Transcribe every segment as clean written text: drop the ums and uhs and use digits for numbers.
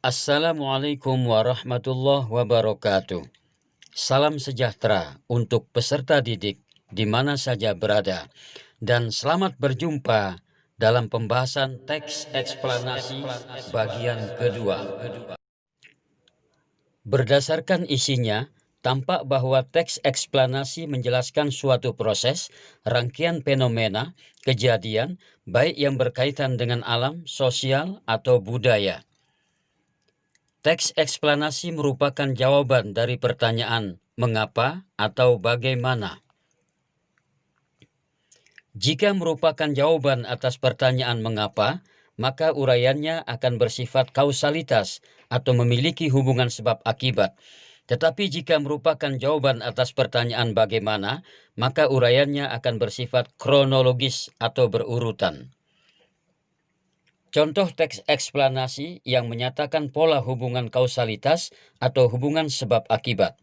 Assalamualaikum warahmatullahi wabarakatuh. Salam sejahtera untuk peserta didik di mana saja berada. Dan selamat berjumpa dalam pembahasan teks eksplanasi bagian kedua. Berdasarkan isinya, tampak bahwa teks eksplanasi menjelaskan suatu proses, rangkaian fenomena, kejadian, baik yang berkaitan dengan alam, sosial, atau budaya. Teks eksplanasi merupakan jawaban dari pertanyaan mengapa atau bagaimana. Jika merupakan jawaban atas pertanyaan mengapa, maka uraiannya akan bersifat kausalitas atau memiliki hubungan sebab akibat. Tetapi jika merupakan jawaban atas pertanyaan bagaimana, maka uraiannya akan bersifat kronologis atau berurutan. Contoh teks eksplanasi yang menyatakan pola hubungan kausalitas atau hubungan sebab akibat.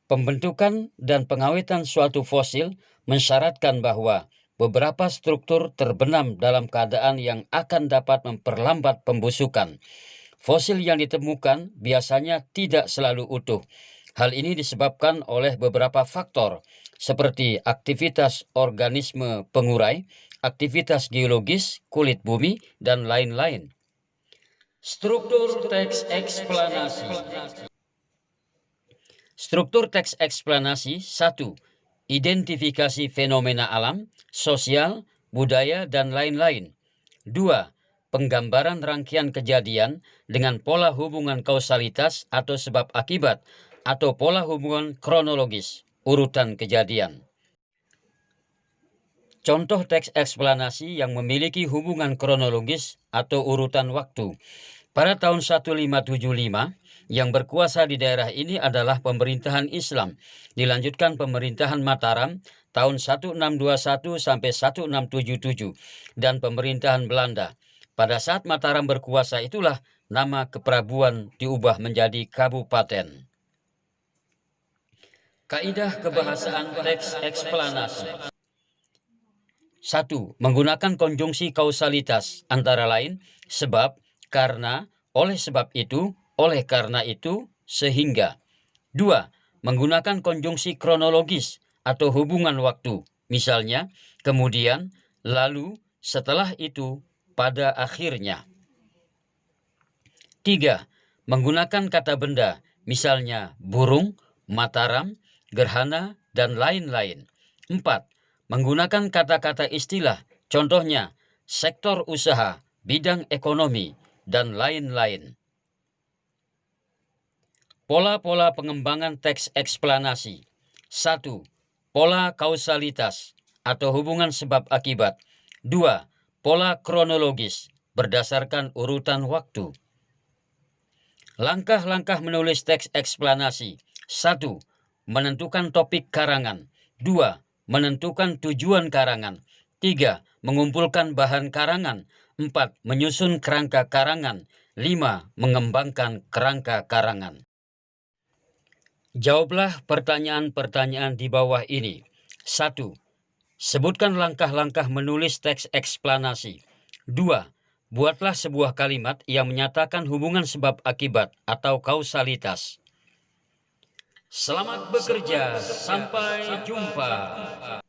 Pembentukan dan pengawetan suatu fosil mensyaratkan bahwa beberapa struktur terbenam dalam keadaan yang akan dapat memperlambat pembusukan. Fosil yang ditemukan biasanya tidak selalu utuh. Hal ini disebabkan oleh beberapa faktor seperti aktivitas organisme pengurai, aktivitas geologis, kulit bumi, dan lain-lain. Struktur teks eksplanasi. Struktur teks eksplanasi 1. Identifikasi fenomena alam, sosial, budaya, dan lain-lain. 2. Penggambaran rangkaian kejadian dengan pola hubungan kausalitas atau sebab akibat atau pola hubungan kronologis, urutan kejadian. Contoh teks eksplanasi yang memiliki hubungan kronologis atau urutan waktu. Pada tahun 1575, yang berkuasa di daerah ini adalah pemerintahan Islam. Dilanjutkan pemerintahan Mataram tahun 1621 sampai 1677 dan pemerintahan Belanda. Pada saat Mataram berkuasa itulah nama keprabuan diubah menjadi kabupaten. Kaidah kebahasaan teks eksplanasi. 1. Menggunakan konjungsi kausalitas, antara lain sebab, karena, oleh sebab itu, oleh karena itu, sehingga. 2. Menggunakan konjungsi kronologis atau hubungan waktu, misalnya kemudian, lalu, setelah itu, pada akhirnya. 3. Menggunakan kata benda, misalnya burung, Mataram, gerhana, dan lain-lain. 4. Menggunakan kata-kata istilah, contohnya sektor usaha, bidang ekonomi, dan lain-lain. Pola-pola pengembangan teks eksplanasi. 1. Pola kausalitas atau hubungan sebab akibat. 2. Pola kronologis berdasarkan urutan waktu. Langkah-langkah menulis teks eksplanasi. 1. Menentukan topik karangan. 2. Menentukan tujuan karangan. 3. Mengumpulkan bahan karangan. 4. Menyusun kerangka karangan. 5. Mengembangkan kerangka karangan. Jawablah pertanyaan-pertanyaan di bawah ini. 1. Sebutkan langkah-langkah menulis teks eksplanasi. 2. Buatlah sebuah kalimat yang menyatakan hubungan sebab akibat atau kausalitas. Selamat bekerja, sampai jumpa.